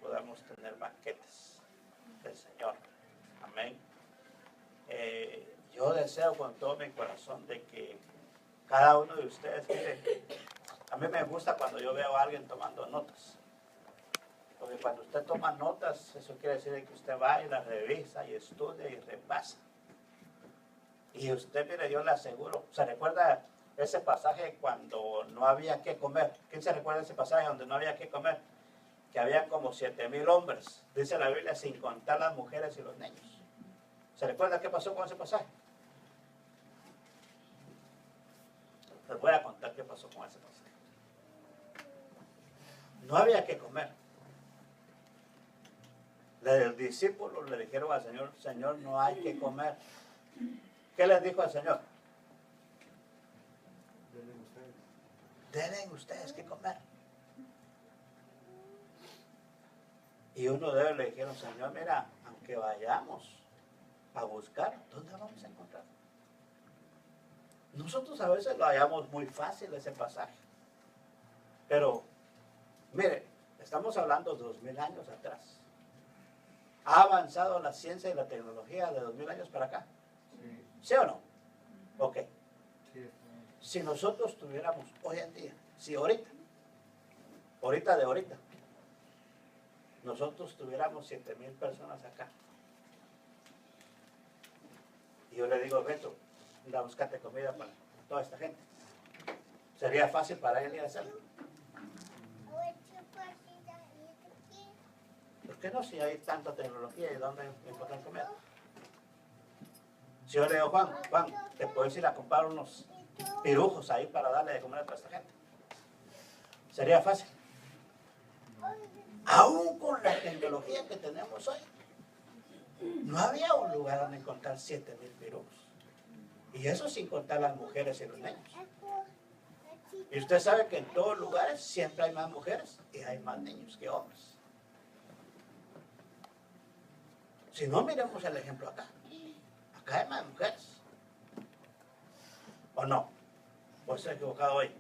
podamos tener banquetes del Señor. Amén. Yo deseo con todo mi corazón de que cada uno de ustedes, mire, a mí me gusta cuando yo veo a alguien tomando notas. Porque cuando usted toma notas, eso quiere decir que usted va y las revisa y estudia y repasa. Y usted, mire, yo le aseguro, ¿se recuerda ese pasaje cuando no había que comer? ¿Quién se recuerda ese pasaje donde no había que comer? Que había como 7,000 hombres, dice la Biblia, sin contar las mujeres y los niños. ¿Se recuerda qué pasó con ese pasaje? Les voy a contar qué pasó con ese pasaje. No había que comer. Los discípulos le dijeron al Señor, Señor, no hay que comer. ¿Qué les dijo al Señor? Denle ustedes que comer. Y uno de ellos le dijeron, Señor, mira, aunque vayamos a buscar, ¿dónde vamos a encontrar? Nosotros a veces lo hallamos muy fácil ese pasaje. Pero, mire, estamos hablando 2000 años atrás. ¿Ha avanzado la ciencia y la tecnología de 2000 años para acá? Sí. ¿Sí o no? Ok. Sí. Si nosotros tuviéramos hoy en día, si ahorita, nosotros tuviéramos 7,000 personas acá. Y yo le digo, Beto, anda, búscate comida para toda esta gente. ¿Sería fácil para él ir a hacerlo? ¿Por qué no? Si hay tanta tecnología y dónde encontrar comida. Si yo le digo, Juan, te puedes ir a comprar unos pirujos ahí para darle de comer a toda esta gente. ¿Sería fácil? Aún con la tecnología que tenemos hoy, no había un lugar donde encontrar 7,000 pirujos. Y eso sin contar las mujeres y los niños. Y usted sabe que en todos lugares siempre hay más mujeres y hay más niños que hombres. Si no, miremos el ejemplo acá. Acá hay más mujeres. ¿O no? ¿O estoy equivocado hoy?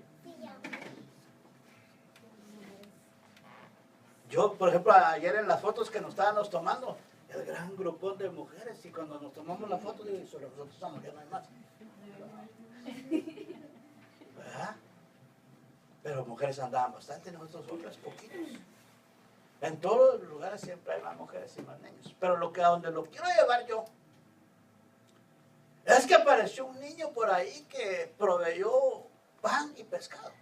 Yo, por ejemplo, ayer en las fotos que nos estábamos tomando, el gran grupo de mujeres, y cuando nos tomamos la foto, digo, solo nosotros estamos, ya no hay más. ¿Verdad? Pero mujeres andaban bastante, nosotros hombres poquitos. En todos los lugares siempre hay más mujeres y más niños. Pero a donde lo quiero llevar yo, es que apareció un niño por ahí que proveyó pan y pescado.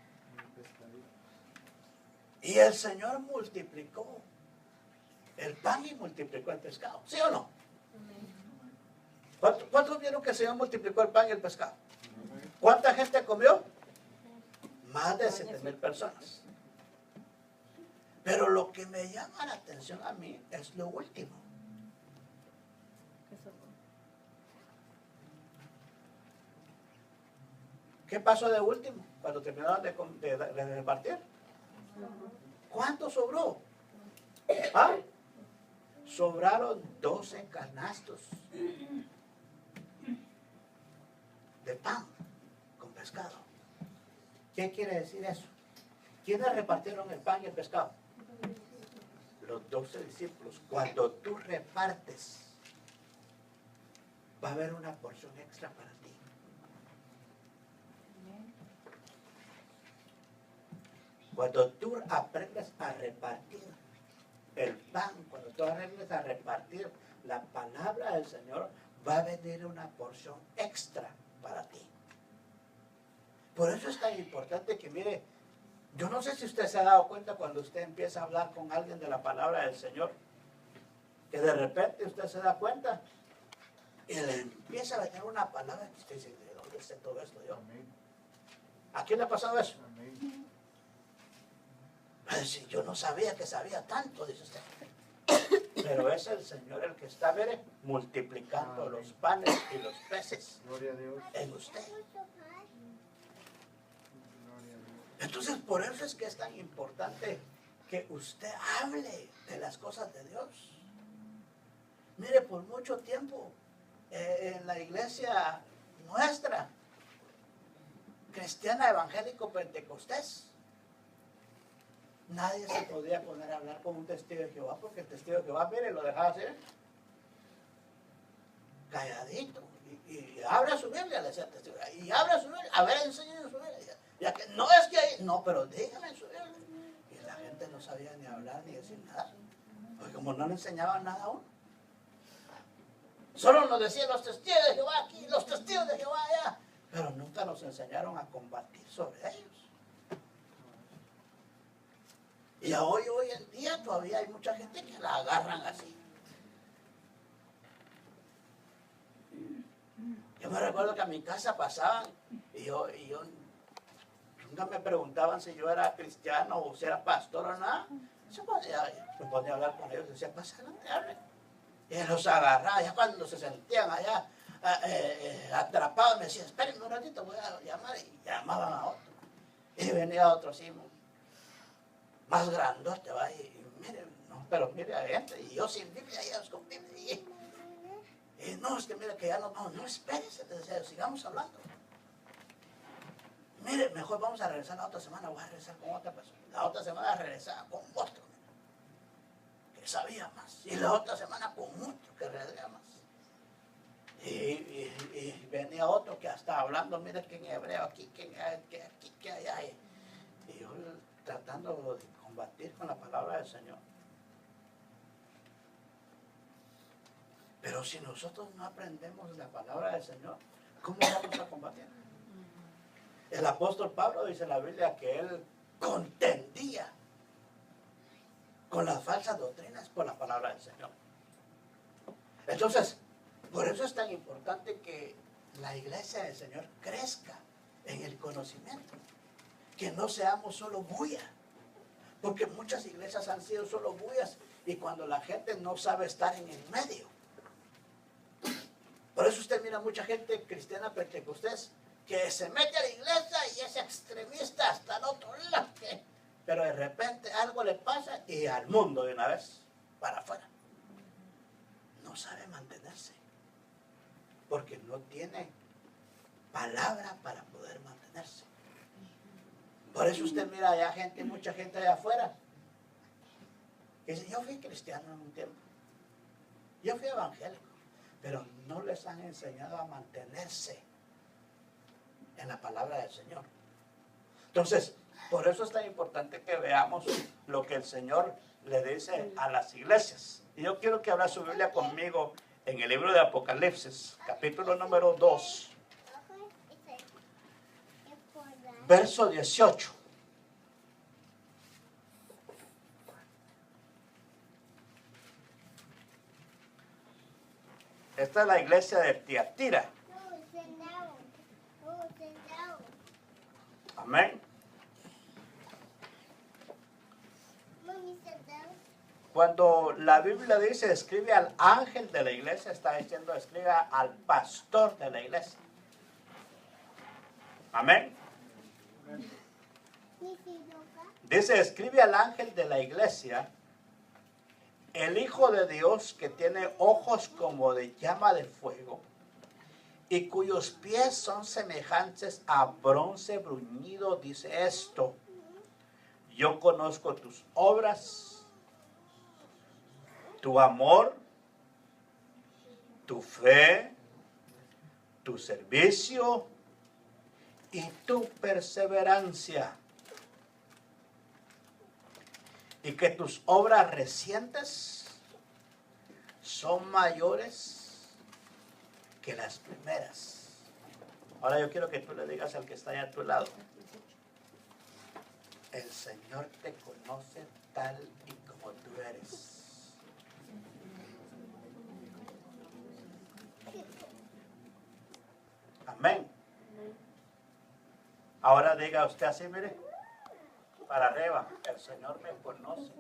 Y el Señor multiplicó el pan y multiplicó el pescado. ¿Sí o no? ¿Cuántos vieron que el Señor multiplicó el pan y el pescado? ¿Cuánta gente comió? Más de 7,000 personas. Pero lo que me llama la atención a mí es lo último. ¿Qué pasó de último? Cuando terminaron de repartir. ¿Cuánto sobró? ¿Ah? Sobraron 12 canastos de pan con pescado. ¿Qué quiere decir eso? ¿Quiénes repartieron el pan y el pescado? Los 12 discípulos. Cuando tú repartes, va a haber una porción extra para ti. Cuando tú aprendes a repartir el pan, cuando tú aprendes a repartir la palabra del Señor, va a venir una porción extra para ti. Por eso es tan importante que, mire, yo no sé si usted se ha dado cuenta cuando usted empieza a hablar con alguien de la palabra del Señor, que de repente usted se da cuenta y le empieza a venir una palabra que usted dice, ¿de dónde sé todo esto yo? ¿A quién le ha pasado eso? Si yo no sabía que sabía tanto, dice usted. Pero es el Señor el que está, mire, multiplicando los panes y los peces en usted. Entonces, por eso es que es tan importante que usted hable de las cosas de Dios. Mire, por mucho tiempo, en la iglesia nuestra, cristiana evangélico pentecostés, nadie se podía poner a hablar con un testigo de Jehová, porque el testigo de Jehová, mire, lo dejaba hacer calladito. Y abra su Biblia, le decía el testigo. Y abra su Biblia, a ver, enséñame su Biblia. Ya que no es que hay, no, pero dígame su Biblia. Y la gente no sabía ni hablar ni decir nada. Porque como no le enseñaban nada a uno. Solo nos decían los testigos de Jehová aquí, los testigos de Jehová allá. Pero nunca nos enseñaron a combatir sobre ellos. Y hoy en día todavía hay mucha gente que la agarran así. Yo me recuerdo que a mi casa pasaban y yo nunca me preguntaban si yo era cristiano o si era pastor o nada. Me ponía a hablar con ellos y decía, pasa adelante, hablen. Y los agarraba, ya cuando se sentían allá atrapados, me decían, espérenme un ratito, voy a llamar. Y llamaban a otro. Y venía otro así, más grandote, va, y mire, no, pero mire a gente, y yo sin Biblia, y ellos con Biblia. Y no, es que mire que ya no, espérese, te decía, sigamos hablando. Mire, mejor vamos a regresar la otra semana, voy a regresar con otra persona. La otra semana regresaba con otro, que sabía más. Y la otra semana con otro, que sabía más. Y venía otro que estaba hablando, mire que en hebreo aquí, que aquí, que allá. Y yo tratando de combatir con la palabra del Señor. Pero si nosotros no aprendemos la palabra del Señor, ¿cómo vamos a combatir? El apóstol Pablo dice en la Biblia que él contendía con las falsas doctrinas por la palabra del Señor. Entonces, por eso es tan importante que la iglesia del Señor crezca en el conocimiento. Que no seamos solo bulla. Porque muchas iglesias han sido solo bullas y cuando la gente no sabe estar en el medio. Por eso usted mira mucha gente cristiana pentecostés que se mete a la iglesia y es extremista hasta el otro lado. Pero de repente algo le pasa y al mundo de una vez para afuera. No sabe mantenerse. Porque no tiene palabra para poder mantenerse. Por eso usted mira allá gente, mucha gente allá afuera. Que dice, yo fui cristiano en un tiempo. Yo fui evangélico. Pero no les han enseñado a mantenerse en la palabra del Señor. Entonces, por eso es tan importante que veamos lo que el Señor le dice a las iglesias. Y yo quiero que abra su Biblia conmigo en el libro de Apocalipsis, capítulo número 2, verso 18. Esta es la iglesia de Tiatira. Amén. Cuando la Biblia dice escribe al ángel de la iglesia, está diciendo escribe al pastor de la iglesia. Amén. Dice escribe al ángel de la iglesia, el Hijo de Dios que tiene ojos como de llama de fuego y cuyos pies son semejantes a bronce bruñido, dice esto: yo conozco tus obras, tu amor, tu fe, tu servicio y tu perseverancia. Y que tus obras recientes son mayores que las primeras. Ahora yo quiero que tú le digas al que está allá a tu lado: el Señor te conoce tal y como tú eres. Amén. Ahora diga usted así, mire, para arriba: el Señor me conoce.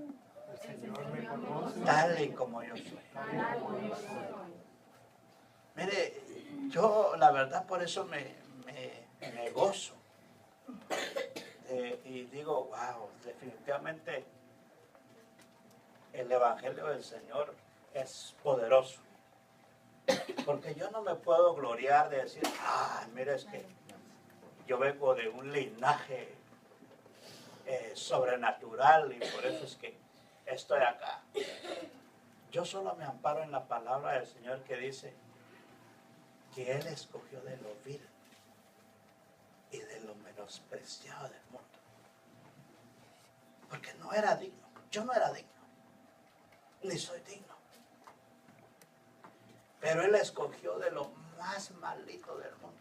El Señor me conoce Tal y como yo soy. Mire, yo la verdad por eso me gozo. Y digo, wow, definitivamente el Evangelio del Señor es poderoso. Porque yo no me puedo gloriar de decir, mira, es que yo vengo de un linaje sobrenatural y por eso es que estoy acá. Yo solo me amparo en la palabra del Señor que dice que Él escogió de lo vil y de lo menospreciado del mundo. Porque no era digno. Yo no era digno. Ni soy digno. Pero Él escogió de lo más maldito del mundo.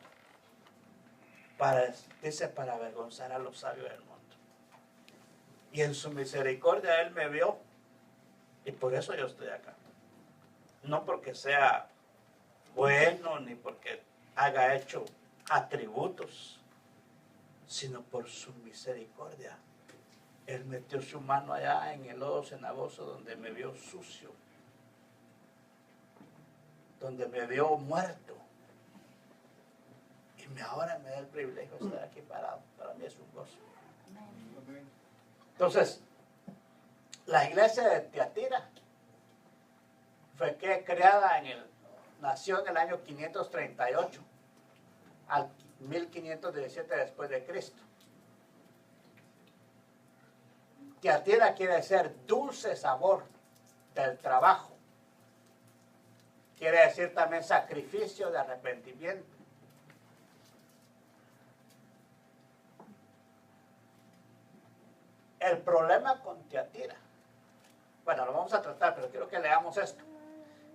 Dice, para avergonzar a los sabios del mundo. Y en su misericordia Él me vio. Y por eso yo estoy acá. No porque sea bueno, ni porque haya hecho atributos, sino por su misericordia. Él metió su mano allá en el lodo cenagoso donde me vio sucio, donde me vio muerto. Y ahora me da el privilegio de estar aquí parado. Para mí es un gozo. Entonces, la iglesia de Tiatira fue creada nació en el año 538 al 1517 después de Cristo. Tiatira quiere decir dulce sabor del trabajo. Quiere decir también sacrificio de arrepentimiento. El problema con Tiatira, bueno, lo vamos a tratar, pero quiero que leamos esto.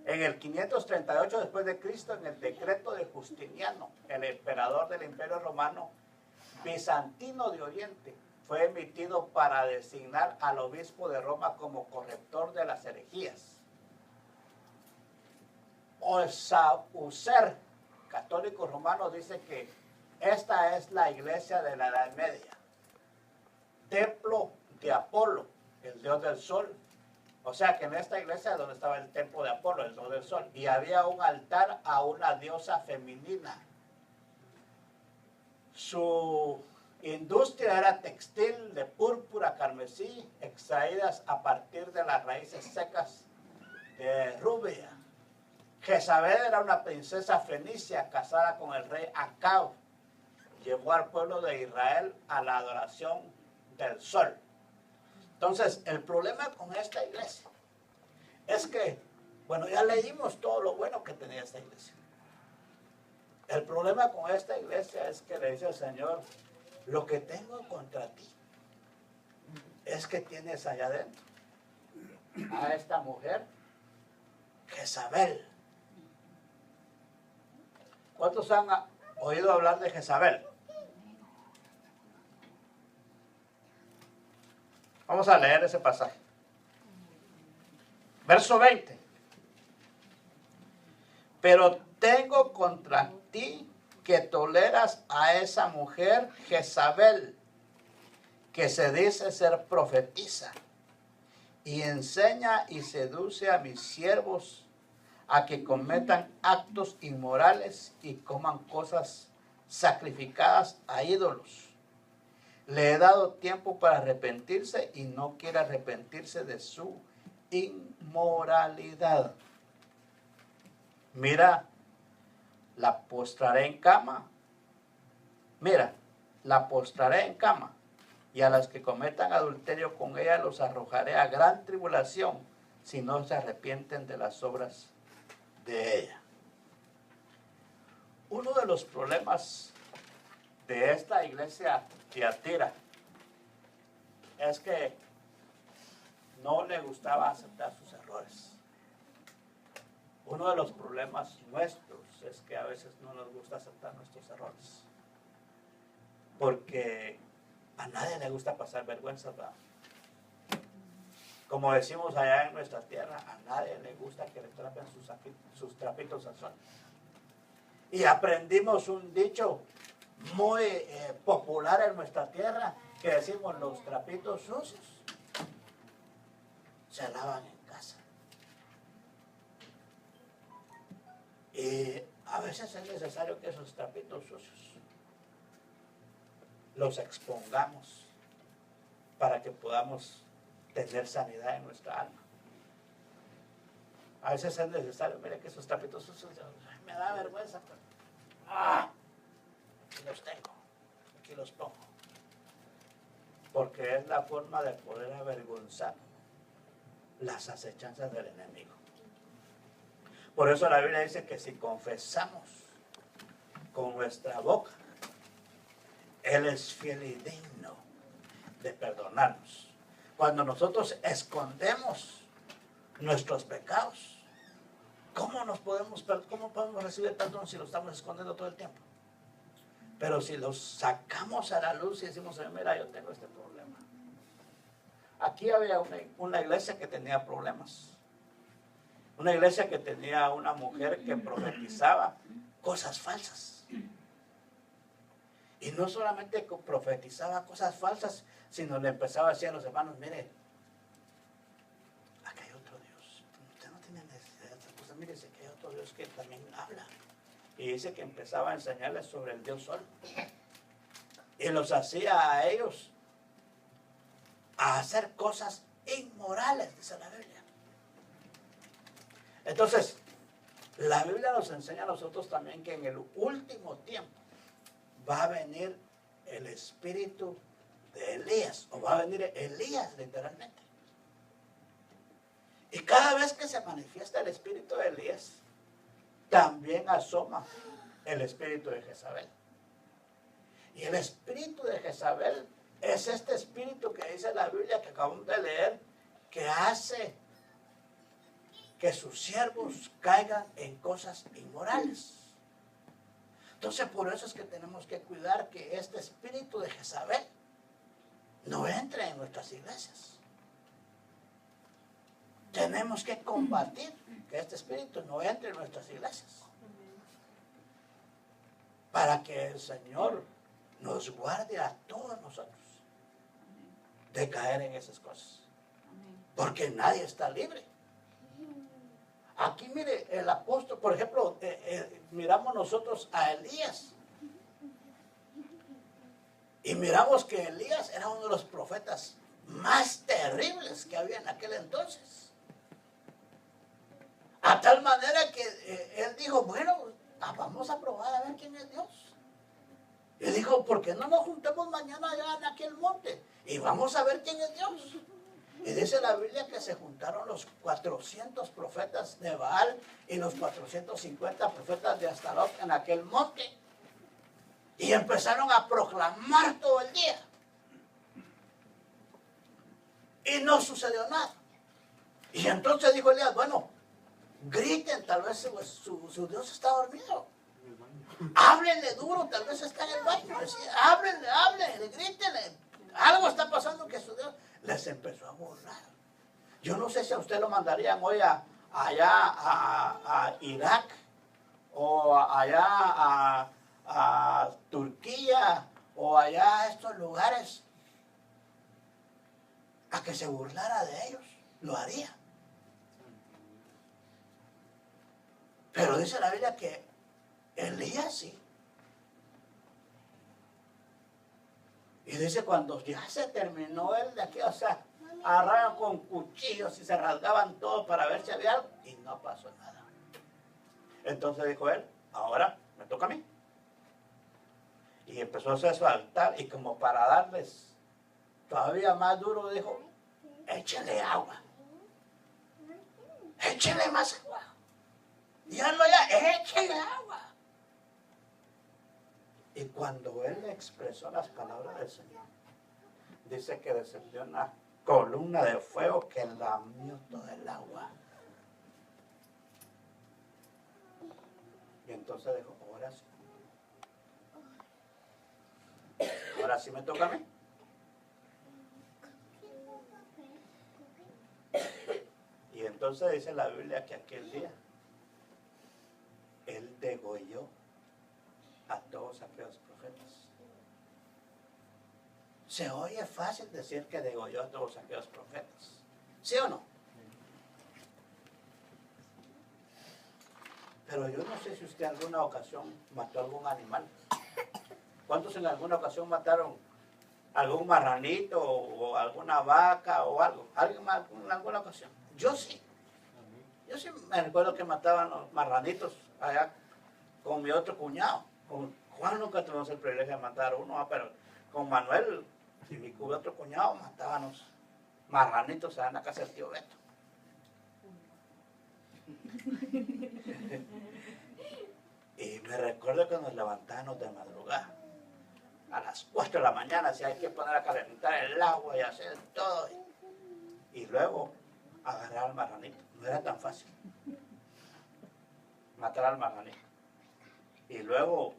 En el 538 después de Cristo, en el decreto de Justiniano, el emperador del Imperio Romano Bizantino de Oriente, fue emitido para designar al obispo de Roma como corrector de las herejías. Osaucer, católico romano, dice que esta es la iglesia de la Edad Media. Templo de Apolo, el dios del sol. O sea que en esta iglesia es donde estaba el templo de Apolo, el dios del sol. Y había un altar a una diosa femenina. Su industria era textil de púrpura carmesí, extraídas a partir de las raíces secas de rubia. Jezabel era una princesa fenicia casada con el rey Acab. Llevó al pueblo de Israel a la adoración del sol. Entonces, el problema con esta iglesia es que, bueno, ya leímos todo lo bueno que tenía esta iglesia. El problema con esta iglesia es que le dice al Señor, lo que tengo contra ti es que tienes allá adentro a esta mujer, Jezabel. ¿Cuántos han oído hablar de Jezabel? Vamos a leer ese pasaje. Verso 20. Pero tengo contra ti que toleras a esa mujer Jezabel, que se dice ser profetisa, y enseña y seduce a mis siervos a que cometan actos inmorales y coman cosas sacrificadas a ídolos. Le he dado tiempo para arrepentirse y no quiere arrepentirse de su inmoralidad. Mira, la postraré en cama. Mira, la postraré en cama. Y a las que cometan adulterio con ella los arrojaré a gran tribulación si no se arrepienten de las obras de ella. Uno de los problemas de esta iglesia Tiatira es que no le gustaba aceptar sus errores. Uno de los problemas nuestros es que a veces no nos gusta aceptar nuestros errores. Porque a nadie le gusta pasar vergüenza, ¿verdad? Como decimos allá en nuestra tierra, a nadie le gusta que le trapen sus trapitos al sol. Y aprendimos un dicho muy popular en nuestra tierra, que decimos, los trapitos sucios se lavan en casa. Y a veces es necesario que esos trapitos sucios los expongamos para que podamos tener sanidad en nuestra alma. A veces es necesario, mire que esos trapitos sucios, me da vergüenza, pero aquí los tengo, aquí los pongo. porque es la forma de poder avergonzar las acechanzas del enemigo. Por eso la Biblia dice que si confesamos con nuestra boca, Él es fiel y digno de perdonarnos. Cuando nosotros escondemos nuestros pecados, ¿cómo podemos recibir perdón si lo estamos escondiendo todo el tiempo? Pero si los sacamos a la luz y decimos, mira, yo tengo este problema. Aquí había una iglesia que tenía problemas. Una iglesia que tenía una mujer que profetizaba cosas falsas. Y no solamente profetizaba cosas falsas, sino le empezaba a decir a los hermanos, mire, aquí hay otro Dios. Usted no tiene necesidad de estas cosas. Mire, que hay otro Dios que también habla. Y dice que empezaba a enseñarles sobre el Dios Sol. Y los hacía a ellos a hacer cosas inmorales, dice la Biblia. Entonces, la Biblia nos enseña a nosotros también que en el último tiempo va a venir el espíritu de Elías, o va a venir Elías literalmente. Y cada vez que se manifiesta el espíritu de Elías, también asoma el espíritu de Jezabel. Y el espíritu de Jezabel es este espíritu que dice la Biblia que acabamos de leer, que hace que sus siervos caigan en cosas inmorales. Entonces por eso es que tenemos que cuidar que este espíritu de Jezabel no entre en nuestras iglesias. Tenemos que combatir que este espíritu no entre en nuestras iglesias, para que el Señor nos guarde a todos nosotros de caer en esas cosas, porque nadie está libre. Aquí mire, el apóstol, por ejemplo, miramos nosotros a Elías y miramos que Elías era uno de los profetas más terribles que había en aquel entonces. A tal manera que él dijo, bueno, vamos a probar a ver quién es Dios. Y dijo, ¿por qué no nos juntamos mañana allá en aquel monte? Y vamos a ver quién es Dios. Y dice la Biblia que se juntaron los 400 profetas de Baal y los 450 profetas de Astarot en aquel monte. Y empezaron a proclamar todo el día. Y no sucedió nada. Y entonces dijo Elías, bueno, griten, tal vez su Dios está dormido. Háblenle duro, tal vez está en el baño. Háblenle, grítenle. Algo está pasando que su Dios les empezó a burlar. Yo no sé si a usted lo mandarían hoy allá a Irak o allá a Turquía o allá a estos lugares a que se burlara de ellos. Lo haría. Pero dice la Biblia que Elías sí. Y dice, cuando ya se terminó él de aquí, o sea, agarraron con cuchillos y se rasgaban todos para ver si había algo, y no pasó nada. Entonces dijo él, ahora me toca a mí. Y empezó a hacer su altar, y como para darles todavía más duro, dijo, échenle agua. Échenle más agua. Y él échenle agua. Y cuando él expresó las palabras del Señor, dice que descendió una columna de fuego que lamió todo el agua. Y entonces dijo, ahora sí me toca a mí. Y entonces dice la Biblia que aquel día él degolló a todos aquellos profetas. Se oye fácil decir que degolló a todos aquellos profetas, ¿sí o no? Pero yo no sé si usted en alguna ocasión mató algún animal. ¿Cuántos en alguna ocasión mataron algún marranito o alguna vaca o algo? ¿Alguien en alguna ocasión? Yo sí. Yo sí me recuerdo que mataban los marranitos allá con mi otro cuñado. Con Juan nunca tuvimos el privilegio de matar uno, pero con Manuel Y mi otro cuñado mataban los marranitos en la casa del tío Beto. Y me recuerdo que nos levantábamos de madrugada a las 4 de la mañana, si hay que poner a calentar el agua y hacer todo. Y luego agarrar al marranito. No era tan fácil matar al marranito. Y luego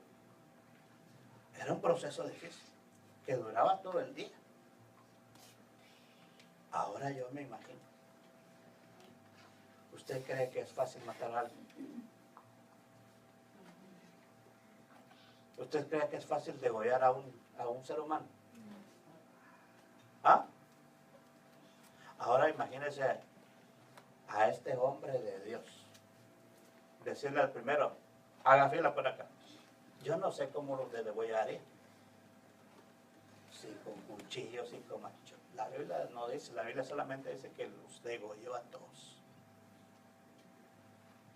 era un proceso difícil que duraba todo el día. Ahora yo me imagino. ¿Usted cree que es fácil matar a alguien? ¿Usted cree que es fácil degollar a un ser humano? ¿Ah? Ahora imagínese a este hombre de Dios. Decirle al primero, haga fila por acá. Yo no sé cómo los degollaría. Si con cuchillos, si con macho. La Biblia no dice, la Biblia solamente dice que los degolló a todos.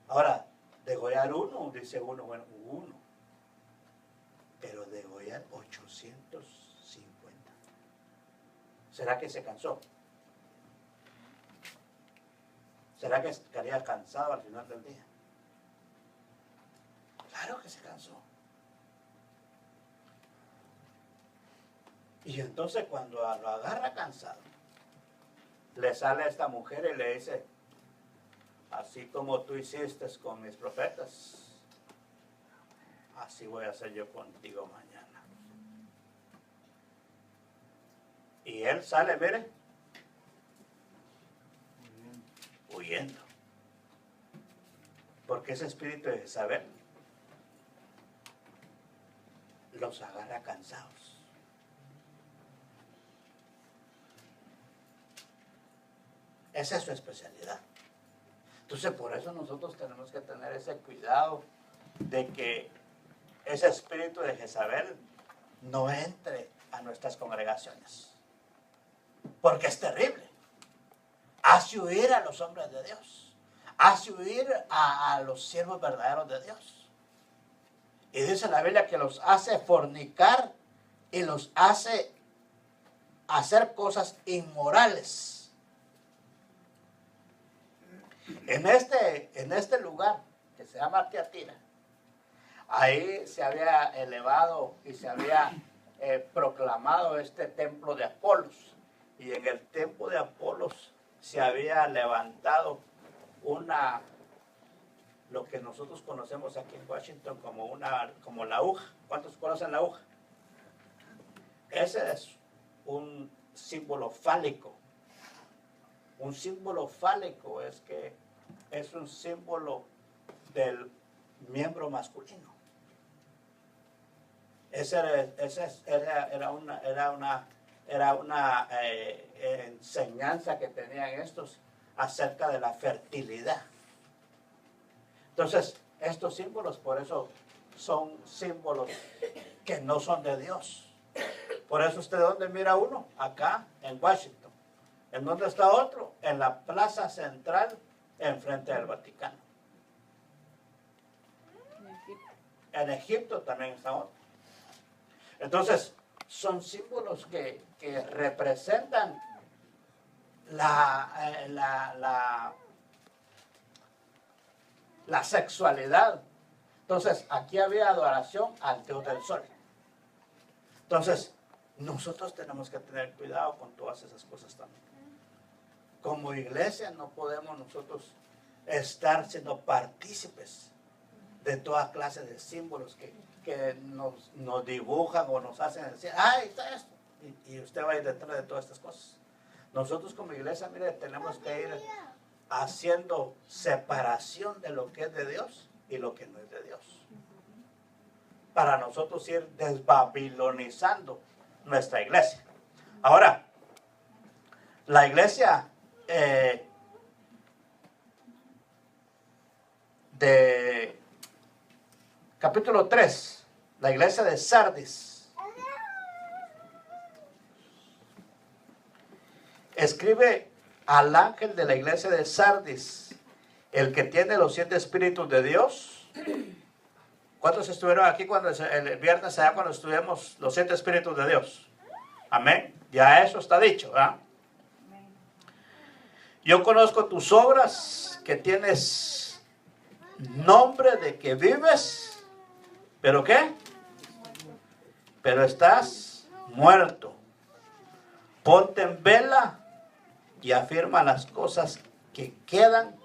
Ahora, degollar uno, dice uno, bueno, uno. Pero degollar 850. ¿Será que se cansó? ¿Será que estaría cansado al final del día? Claro que se cansó. Y entonces cuando lo agarra cansado, le sale a esta mujer y le dice, así como tú hiciste con mis profetas, así voy a hacer yo contigo mañana. Y él sale, mire, huyendo. Porque ese espíritu de Jezabel los agarra cansados. Esa es su especialidad. Entonces, por eso nosotros tenemos que tener ese cuidado de que ese espíritu de Jezabel no entre a nuestras congregaciones. Porque es terrible. Hace huir a los hombres de Dios. Hace huir a los siervos verdaderos de Dios. Y dice la Biblia que los hace fornicar y los hace hacer cosas inmorales. En este lugar que se llama Tiatira, ahí se había elevado y se había proclamado este templo de Apolos. Y en el templo de Apolos se había levantado lo que nosotros conocemos aquí en Washington como la aguja. ¿Cuántos conocen la aguja? Ese es un símbolo fálico. Un símbolo fálico es un símbolo del miembro masculino. Era una enseñanza que tenían estos acerca de la fertilidad. Entonces, estos símbolos, por eso, son símbolos que no son de Dios. Por eso usted, ¿dónde mira uno? Acá, en Washington. ¿En dónde está otro? En la plaza central, enfrente del Vaticano. En Egipto también está otro. Entonces, son símbolos que representan la sexualidad. Entonces, aquí había adoración al Dios del Sol. Entonces, nosotros tenemos que tener cuidado con todas esas cosas también. Como iglesia no podemos nosotros estar siendo partícipes de toda clase de símbolos que nos dibujan o nos hacen decir, ¡ay, está esto! Y usted va a ir detrás de todas estas cosas. Nosotros como iglesia, mire, tenemos que ir haciendo separación de lo que es de Dios y lo que no es de Dios. Para nosotros ir desbabilonizando nuestra iglesia. Ahora, la iglesia de capítulo 3, la iglesia de Sardis, escribe al ángel de la iglesia de Sardis, el que tiene los 7 espíritus de Dios. ¿Cuántos estuvieron aquí cuando el viernes allá cuando estuvimos los 7 espíritus de Dios? Amén. Ya eso está dicho, ¿verdad? Yo conozco tus obras, que tienes nombre de que vives, ¿pero qué? Pero estás muerto. Ponte en vela y afirma las cosas que quedan,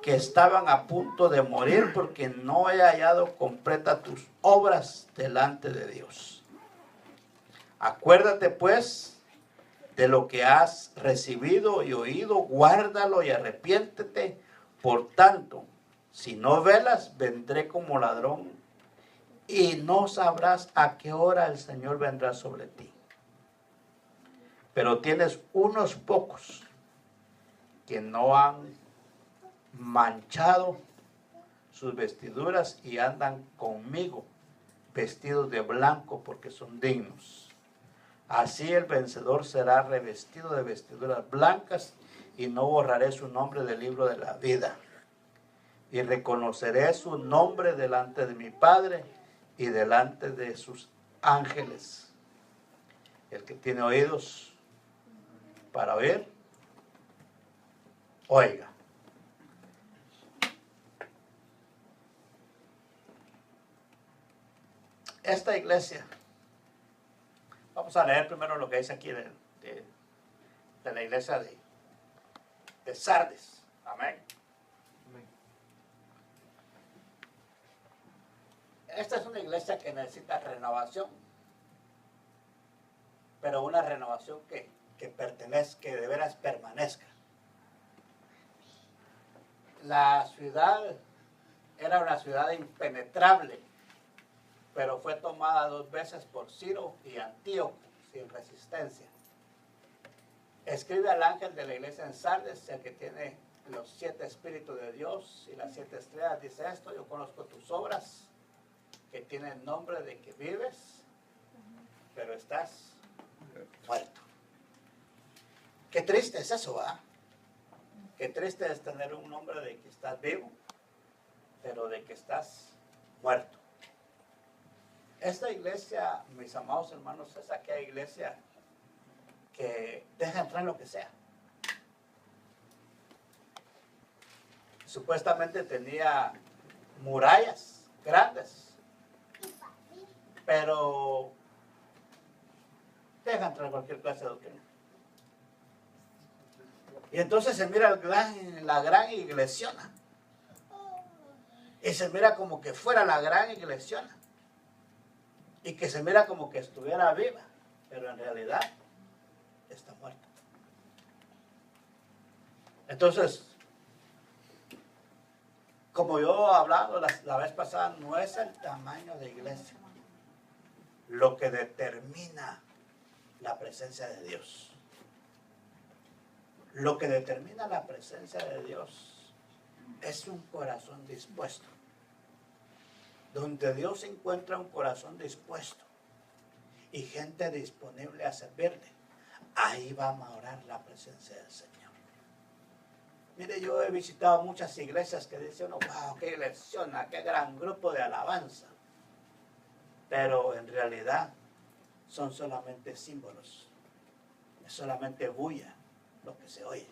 que estaban a punto de morir, porque no he hallado completa tus obras delante de Dios. Acuérdate pues de lo que has recibido y oído, guárdalo y arrepiéntete. Por tanto, si no velas, vendré como ladrón y no sabrás a qué hora el Señor vendrá sobre ti. Pero tienes unos pocos que no han manchado sus vestiduras y andan conmigo vestidos de blanco, porque son dignos. Así el vencedor será revestido de vestiduras blancas, y no borraré su nombre del libro de la vida. Y reconoceré su nombre delante de mi Padre y delante de sus ángeles. El que tiene oídos para oír, oiga. Esta iglesia, vamos a leer primero lo que dice aquí de la iglesia de Sardes. Amén. Esta es una iglesia que necesita renovación, pero una renovación que pertenezca, que de veras permanezca. La ciudad era una ciudad impenetrable, pero fue tomada 2 veces por Ciro y Antíoco sin resistencia. Escribe al ángel de la iglesia en Sardes, el que tiene los 7 espíritus de Dios y las 7 estrellas, dice esto: yo conozco tus obras, que tienen nombre de que vives, pero estás muerto. Qué triste es eso, ¿verdad? Qué triste es tener un nombre de que estás vivo, pero de que estás muerto. Esta iglesia, mis amados hermanos, es aquella iglesia que deja entrar lo que sea. Supuestamente tenía murallas grandes, pero deja entrar cualquier clase de doctrina. Y entonces se mira la gran iglesiona, y se mira como que fuera la gran iglesiona, y que se mira como que estuviera viva, pero en realidad está muerta. Entonces, como yo hablado la vez pasada, no es el tamaño de iglesia lo que determina la presencia de Dios. Lo que determina la presencia de Dios es un corazón dispuesto. Donde Dios encuentra un corazón dispuesto y gente disponible a servirle, ahí va a morar la presencia del Señor. Mire, yo he visitado muchas iglesias que dicen, wow, qué iglesiona, qué gran grupo de alabanza. Pero en realidad son solamente símbolos. Es solamente bulla lo que se oye.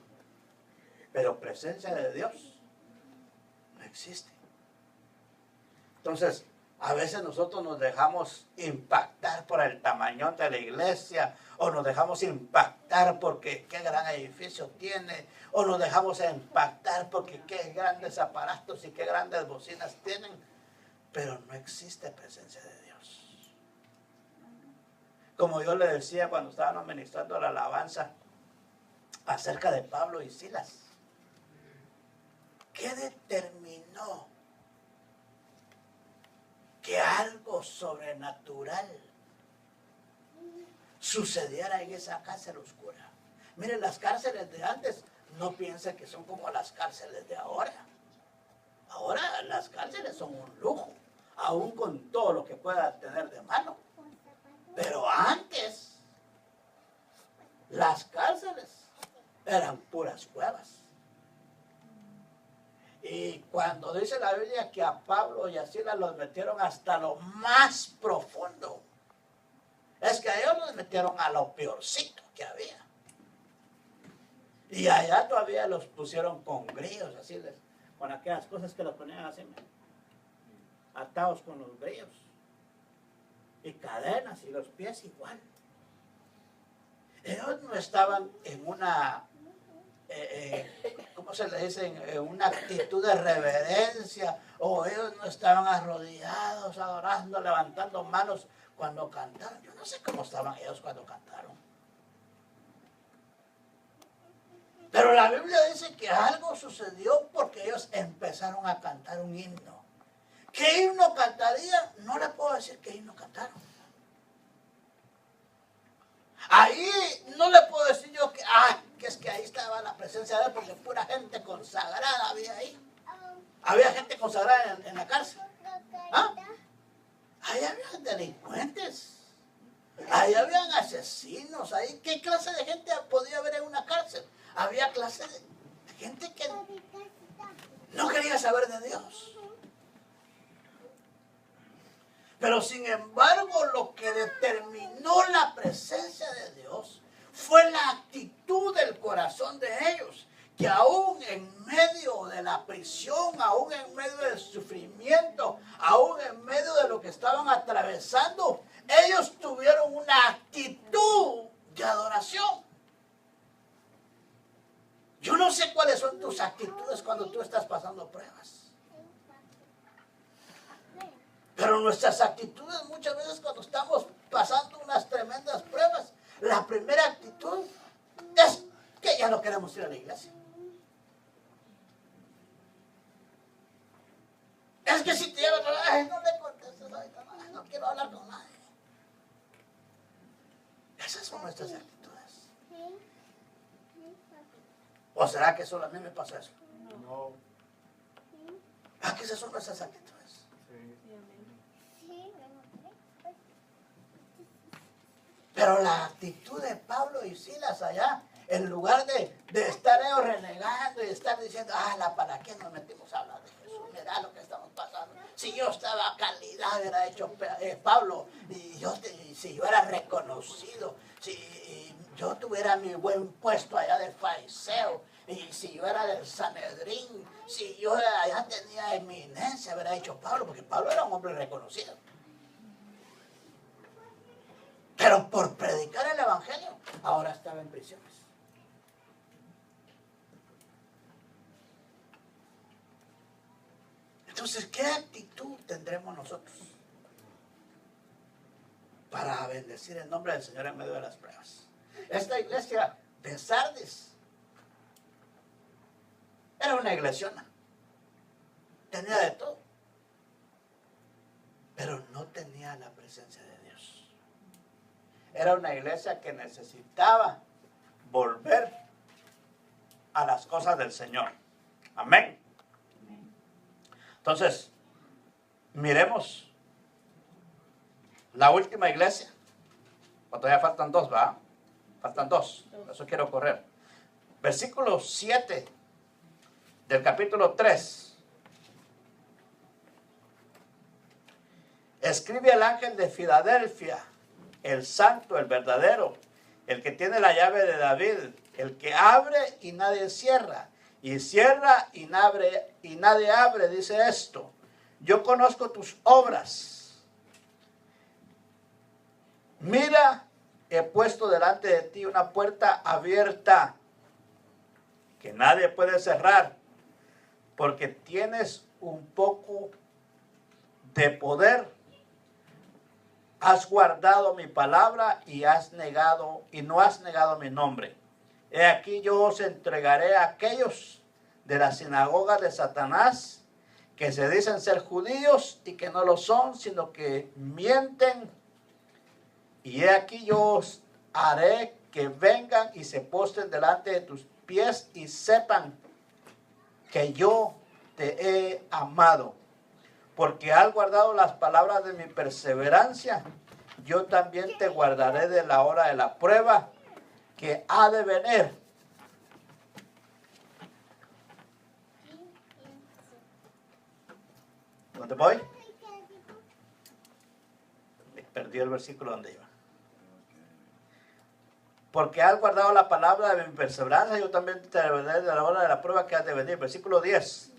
Pero presencia de Dios no existe. Entonces, a veces nosotros nos dejamos impactar por el tamaño de la iglesia, o nos dejamos impactar porque qué gran edificio tiene, o nos dejamos impactar porque qué grandes aparatos y qué grandes bocinas tienen, pero no existe presencia de Dios. Como yo le decía cuando estábamos ministrando la alabanza acerca de Pablo y Silas, ¿qué determinó que algo sobrenatural sucediera en esa cárcel oscura? Miren, las cárceles de antes, no piensen que son como las cárceles de ahora. Ahora las cárceles son un lujo, aún con todo lo que pueda tener de malo. Pero antes, las cárceles eran puras cuevas. Y cuando dice la Biblia que a Pablo y a Silas los metieron hasta lo más profundo, es que a ellos los metieron a lo peorcito que había. Y allá todavía los pusieron con grillos, así, con aquellas cosas que los ponían así, atados con los grillos. Y cadenas, y los pies igual. Ellos no estaban en una, ¿cómo se le dice? En una actitud de reverencia, o ellos no estaban arrodillados, adorando, levantando manos cuando cantaron. Yo no sé cómo estaban ellos cuando cantaron. Pero la Biblia dice que algo sucedió porque ellos empezaron a cantar un himno. ¿Qué himno cantarían? No le puedo decir qué himno cantaron. Ahí no le puedo decir yo que es que ahí estaba la presencia de Él, porque pura gente consagrada había ahí. Había gente consagrada en la cárcel. ¿Ah? Ahí habían delincuentes. Ahí habían asesinos. Ahí, ¿qué clase de gente podía haber en una cárcel? Había clase de gente que no quería saber de Dios. Pero sin embargo, lo que determinó la presencia de Dios fue la actitud del corazón de ellos, que aún en medio de la prisión, aún en medio del sufrimiento, aún en medio de lo que estaban atravesando, ellos tuvieron una actitud de adoración. Yo no sé cuáles son tus actitudes cuando tú estás pasando pruebas. Pero nuestras actitudes muchas veces cuando estamos pasando unas tremendas pruebas, la primera actitud es que ya no queremos ir a la iglesia. Es que si te llevan a la no le contestes ahorita, no quiero hablar con nadie. Esas son nuestras actitudes. ¿O será que solo a mí me pasa eso? No. ¿A qué esas son nuestras actitudes? Pero la actitud de Pablo y Silas allá, en lugar de estar ellos renegando y estar diciendo, ¿para qué nos metimos a hablar de Jesús? Mira lo que estamos pasando. Si yo estaba a calidad, hubiera hecho Pablo, si yo era reconocido, si yo tuviera mi buen puesto allá del fariseo, y si yo era del Sanedrín, si yo allá tenía eminencia, hubiera hecho Pablo, porque Pablo era un hombre reconocido. Pero por predicar el evangelio, ahora estaba en prisiones. Entonces, ¿qué actitud tendremos nosotros para bendecir el nombre del Señor en medio de las pruebas? Esta iglesia de Sardis era una iglesiona. Tenía de todo. Pero no tenía la presencia de Dios. Era una iglesia que necesitaba volver a las cosas del Señor. Amén. Entonces, miremos la última iglesia. O todavía faltan dos, ¿verdad? Faltan dos. Eso quiero correr. Versículo 7 del capítulo 3. Escribe al ángel de Filadelfia, el santo, el verdadero, el que tiene la llave de David, el que abre y nadie cierra, y cierra y nadie abre, dice esto: yo conozco tus obras. Mira, he puesto delante de ti una puerta abierta que nadie puede cerrar, porque tienes un poco de poder. Has guardado mi palabra y no has negado mi nombre. He aquí yo os entregaré a aquellos de la sinagoga de Satanás, que se dicen ser judíos y que no lo son, sino que mienten. Y he aquí yo os haré que vengan y se postren delante de tus pies y sepan que yo te he amado. Porque has guardado las palabras de mi perseverancia, yo también te guardaré de la hora de la prueba que ha de venir. ¿Dónde voy? Perdí el versículo donde iba. porque has guardado la palabra de mi perseverancia, yo también te daré de la hora de la prueba que has de venir. Versículo 10.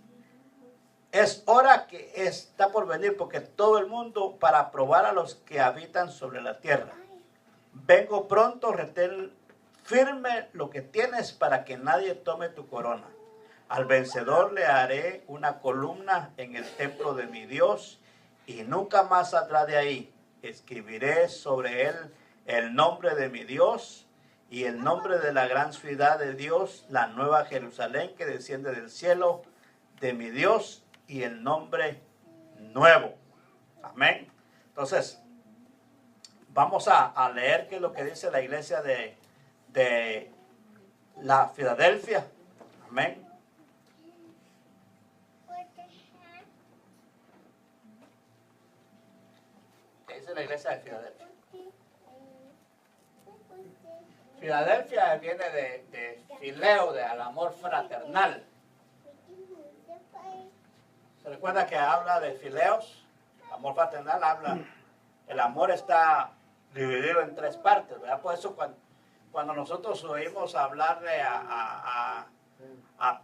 Es hora que está por venir, porque todo el mundo para probar a los que habitan sobre la tierra. Vengo pronto, retén firme lo que tienes para que nadie tome tu corona. Al vencedor le haré una columna en el templo de mi Dios y nunca más saldrá de ahí. Escribiré sobre él el nombre de mi Dios y el nombre de la gran ciudad de Dios, la nueva Jerusalén que desciende del cielo de mi Dios, y el nombre nuevo. Amén. Entonces, vamos a leer qué es lo que dice la iglesia de la Filadelfia. Amén. ¿Qué dice la iglesia de Filadelfia? Filadelfia viene de fileo, de al amor fraternal. ¿Se recuerda que habla de fileos? Amor fraternal habla. El amor está dividido en tres partes, ¿verdad? Por eso cuando nosotros oímos hablarle a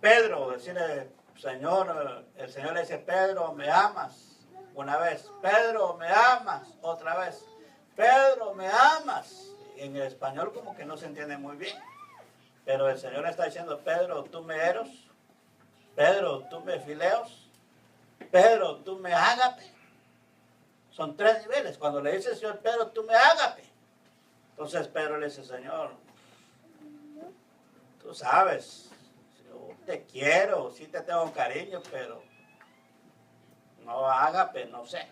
Pedro, decirle, Señor, el Señor le dice, Pedro, ¿me amas? Una vez, Pedro, ¿me amas? Otra vez, Pedro, ¿me amas? En el español como que no se entiende muy bien. Pero el Señor está diciendo, Pedro, tú me eros. Pedro, tú me fileos. Pedro, tú me ágape. Son tres niveles. Cuando le dice el Señor, Pedro, tú me ágape. Entonces Pedro le dice, Señor, tú sabes, yo te quiero, sí te tengo cariño, pero no ágape, no sé.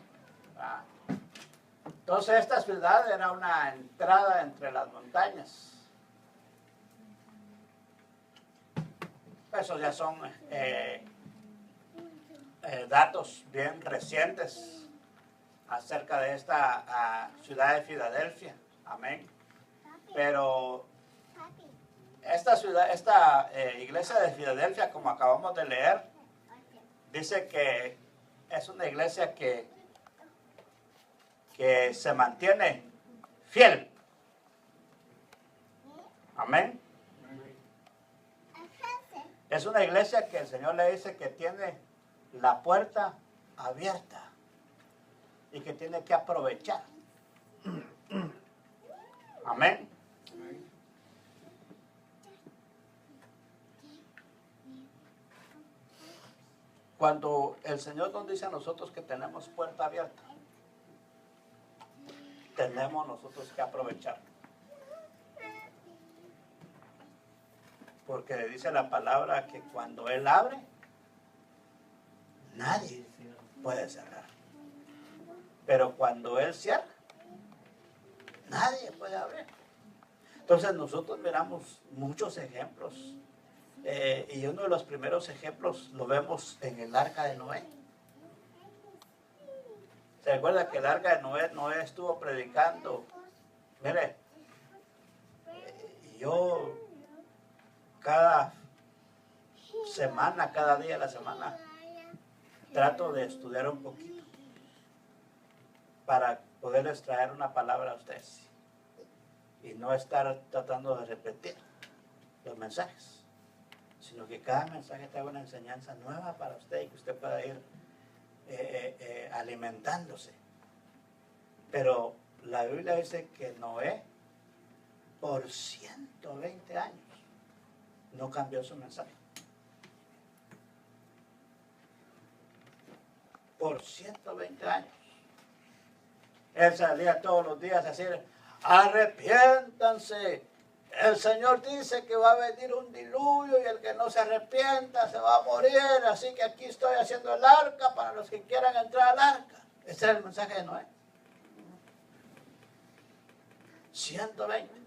Entonces esta ciudad era una entrada entre las montañas. Esos ya son datos bien recientes acerca de esta ciudad de Filadelfia. Amén. Pero esta ciudad, esta iglesia de Filadelfia, como acabamos de leer, dice que es una iglesia que se mantiene fiel. Amén. Es una iglesia que el Señor le dice que tiene la puerta abierta y que tiene que aprovechar. Amén. Cuando el Señor nos dice a nosotros que tenemos puerta abierta, tenemos nosotros que aprovechar. Porque dice la palabra que cuando Él abre, nadie puede cerrar. Pero cuando Él cierra, nadie puede abrir. Entonces nosotros miramos muchos ejemplos. Y uno de los primeros ejemplos lo vemos en el arca de Noé. ¿Se recuerda que el arca de Noé estuvo predicando? Mire, yo cada semana, cada día de la semana, trato de estudiar un poquito para poderles traer una palabra a ustedes y no estar tratando de repetir los mensajes, sino que cada mensaje tenga una enseñanza nueva para usted y que usted pueda ir alimentándose. Pero la Biblia dice que Noé por 120 años no cambió su mensaje. Por 120 años. Él salía todos los días a decir, arrepiéntanse. El Señor dice que va a venir un diluvio y el que no se arrepienta se va a morir. Así que aquí estoy haciendo el arca para los que quieran entrar al arca. Ese era el mensaje de Noé. 120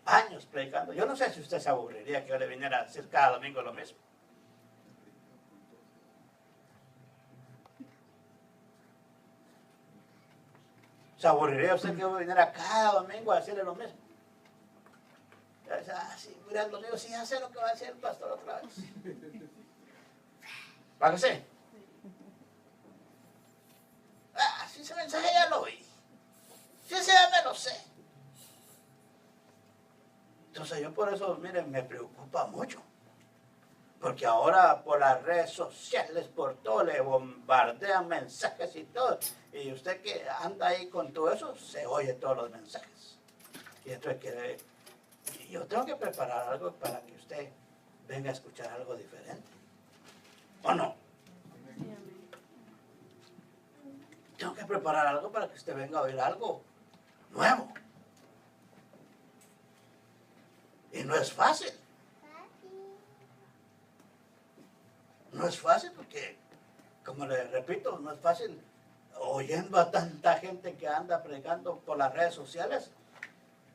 años predicando. Yo no sé si usted se aburriría que yo le viniera a decir cada domingo lo mismo. ¿Se aburriría usted que yo viniera cada domingo a decirle lo mismo? Sí, mira el domingo, sí, ya sé lo que va a decir el pastor otra vez. ¿Va que sí? Si ese mensaje ya lo oí. Si ese ya me lo sé. mire, me preocupa mucho. Porque ahora por las redes sociales, por todo, le bombardean mensajes y todo. Y usted que anda ahí con todo eso, se oye todos los mensajes. Y entonces yo tengo que preparar algo para que usted venga a escuchar algo diferente. ¿O no? Tengo que preparar algo para que usted venga a oír algo nuevo. Y no es fácil. No es fácil porque, como le repito, no es fácil oyendo a tanta gente que anda predicando por las redes sociales.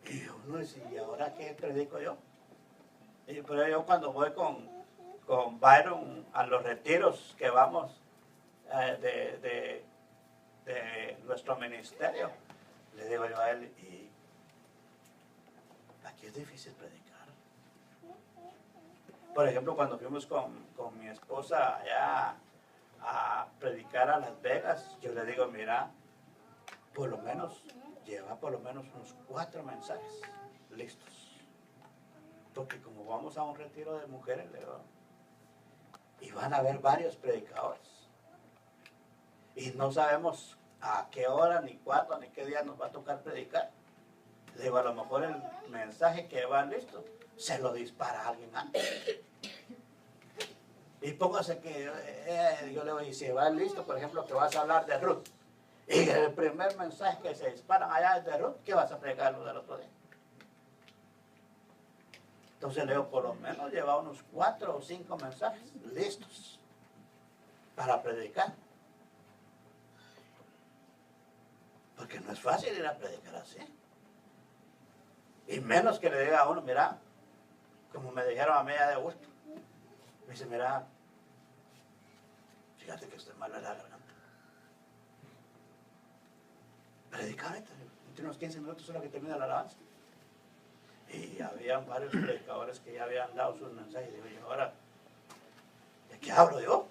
Y uno dice, ¿y ahora qué predico yo? Pero yo cuando voy con Byron a los retiros que vamos de nuestro ministerio, le digo yo a él, y aquí es difícil predicar. Por ejemplo, cuando fuimos con mi esposa allá a predicar a Las Vegas, yo le digo, mira, por lo menos, lleva por lo menos unos 4 mensajes listos. Porque como vamos a un retiro de mujeres, le digo, y van a haber varios predicadores. Y no sabemos a qué hora, ni cuándo, ni qué día nos va a tocar predicar. Le digo, a lo mejor el mensaje que va listo se lo dispara a alguien antes. Y póngase que yo le digo, y si va listo, por ejemplo, que vas a hablar de Ruth, y el primer mensaje que se disparan allá es de Ruth, ¿qué vas a predicar lo del otro día? Entonces le digo, por lo menos lleva unos 4 o 5 mensajes listos para predicar. Porque no es fácil ir a predicar así. Y menos que le diga a uno, mira, como me dijeron a mí de gusto. Me dice, mira, fíjate que estoy mal de la garganta. Predicar ahorita, entre unos 15 minutos solo que termina la alabanza. Y habían varios predicadores que ya habían dado sus mensajes. Y digo, ¿y ahora de qué hablo yo?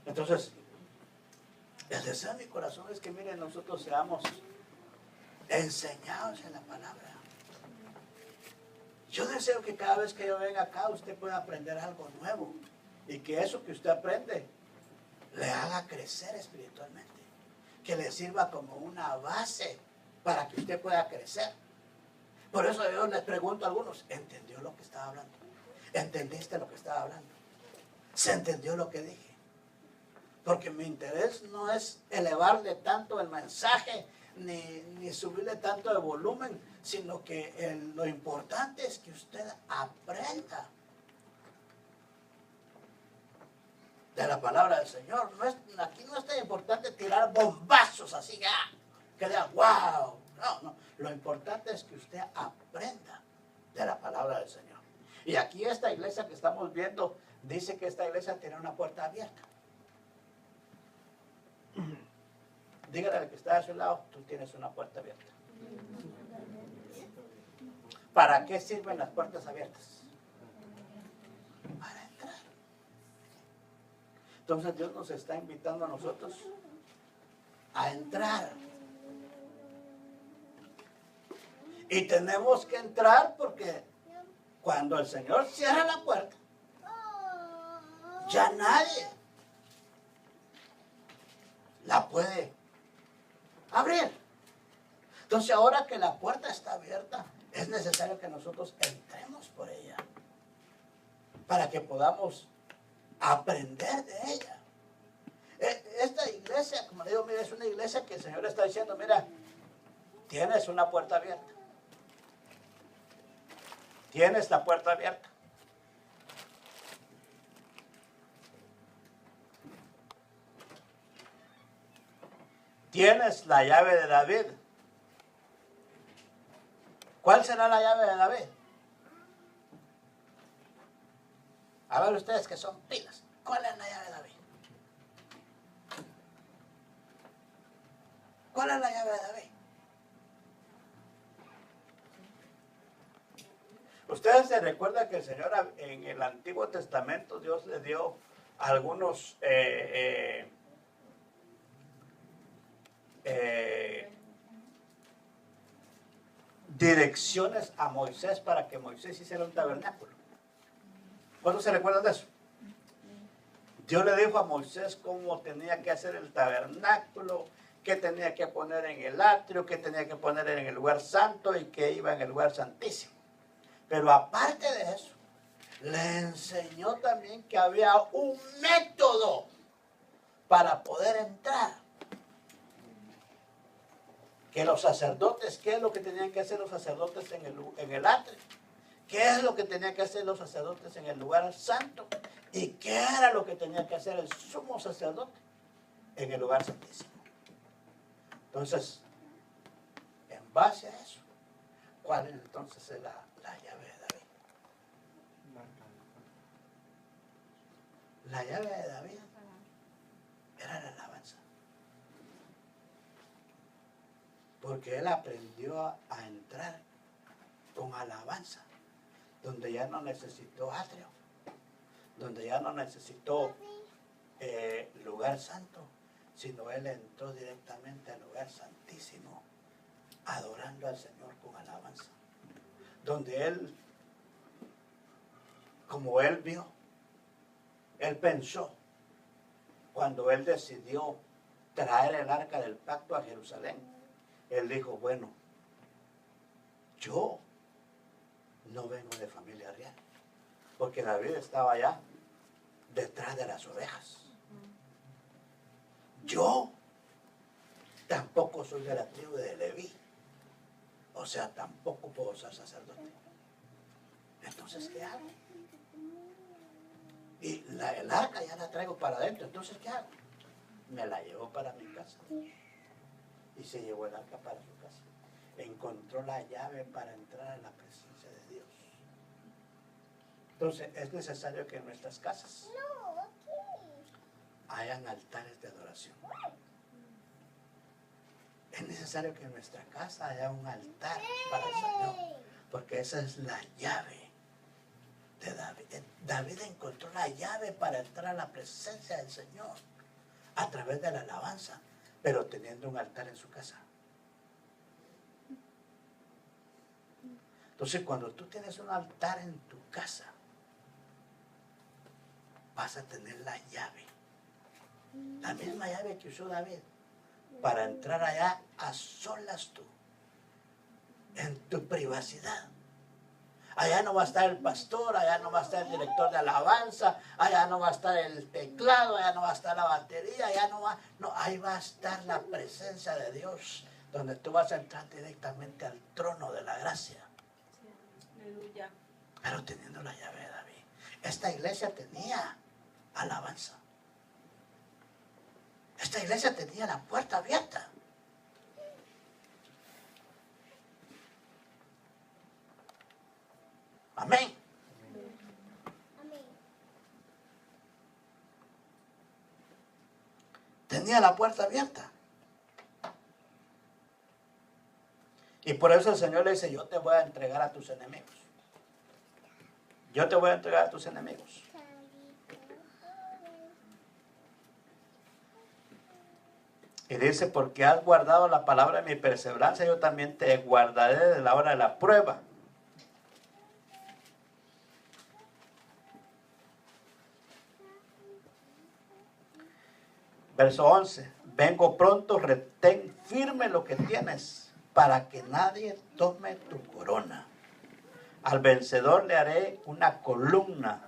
Entonces, el deseo de mi corazón es que, miren, nosotros seamos enseñados en la palabra. Yo deseo que cada vez que yo venga acá, usted pueda aprender algo nuevo. Y que eso que usted aprende le haga crecer espiritualmente. Que le sirva como una base para que usted pueda crecer. Por eso yo les pregunto a algunos, ¿entendió lo que estaba hablando? ¿Entendiste lo que estaba hablando? ¿Se entendió lo que dije? Porque mi interés no es elevarle tanto el mensaje, ni subirle tanto de volumen, sino que lo importante es que usted aprenda de la palabra del Señor. Aquí no es tan importante tirar bombazos así, que digan, wow. No. Lo importante es que usted aprenda de la palabra del Señor. Y aquí esta iglesia que estamos viendo, dice que esta iglesia tiene una puerta abierta. Dígale al que está a su lado, tú tienes una puerta abierta. ¿Para qué sirven las puertas abiertas? Para entrar. Entonces Dios nos está invitando a nosotros a entrar. Y tenemos que entrar porque cuando el Señor cierra la puerta, ya nadie la puede abrir. Entonces ahora que la puerta está abierta, es necesario que nosotros entremos por ella para que podamos aprender de ella. Esta iglesia, como le digo, mira, es una iglesia que el Señor está diciendo, mira, tienes una puerta abierta. Tienes la puerta abierta. Tienes la llave de David. ¿Cuál será la llave de David? A ver ustedes que son pilas. ¿Cuál es la llave de David? ¿Cuál es la llave de David? Ustedes se recuerdan que el Señor en el Antiguo Testamento Dios le dio algunos direcciones a Moisés para que Moisés hiciera un tabernáculo. ¿Cuántos se recuerdan de eso? Dios le dijo a Moisés cómo tenía que hacer el tabernáculo, qué tenía que poner en el atrio, qué tenía que poner en el lugar santo y qué iba en el lugar santísimo. Pero aparte de eso, le enseñó también que había un método para poder entrar. Que los sacerdotes, ¿qué es lo que tenían que hacer los sacerdotes en el atrio? ¿Qué es lo que tenían que hacer los sacerdotes en el lugar santo? ¿Y qué era lo que tenía que hacer el sumo sacerdote en el lugar santísimo? Entonces, en base a eso, ¿cuál es entonces la llave de David? La llave de David era la alabanza. Porque él aprendió a entrar con alabanza, donde ya no necesitó atrio, donde ya no necesitó lugar santo, sino él entró directamente al lugar santísimo, adorando al Señor con alabanza. Donde él, como él vio, él pensó, cuando él decidió traer el arca del pacto a Jerusalén, él dijo, bueno, yo no vengo de familia real, porque David estaba allá detrás de las ovejas. Yo tampoco soy de la tribu de Leví, o sea, tampoco puedo ser sacerdote. Entonces, ¿qué hago? Y el arca ya la traigo para adentro, entonces, ¿qué hago? Me la llevo para mi casa. Y se llevó el arca para su casa. Encontró la llave para entrar a la presencia de Dios. Entonces, es necesario que en nuestras casas hayan altares de adoración. Es necesario que en nuestra casa haya un altar para el Señor, porque esa es la llave de David. David encontró la llave para entrar a la presencia del Señor a través de la alabanza, pero teniendo un altar en su casa. Entonces, cuando tú tienes un altar en tu casa, vas a tener la llave, la misma llave que usó David, para entrar allá a solas tú, en tu privacidad. Allá no va a estar el pastor, allá no va a estar el director de alabanza, allá no va a estar el teclado, allá no va a estar la batería, ahí va a estar la presencia de Dios, donde tú vas a entrar directamente al trono de la gracia. Sí, aleluya. Pero teniendo la llave de David. Esta iglesia tenía alabanza. Esta iglesia tenía la puerta abierta. Amén. Tenía la puerta abierta. Y por eso el Señor le dice, yo te voy a entregar a tus enemigos. Yo te voy a entregar a tus enemigos. Y dice, porque has guardado la palabra de mi perseverancia, yo también te guardaré de la hora de la prueba. Verso 11. Vengo pronto, retén firme lo que tienes, para que nadie tome tu corona. Al vencedor le haré una columna.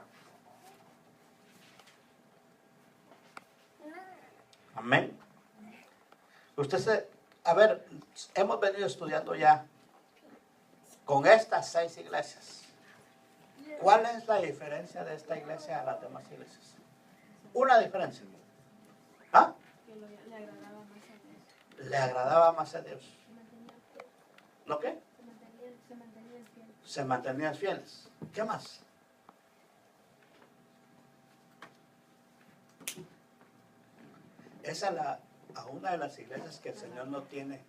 Amén. Hemos venido estudiando ya con estas 6 iglesias. ¿Cuál es la diferencia de esta iglesia a las demás iglesias? Una diferencia. ¿Ah? Que le agradaba más a Dios. Le agradaba más a Dios. ¿Lo qué? Se mantenían fieles. Se mantenían fieles. ¿Qué más? Esa es a una de las iglesias que el Señor no tiene.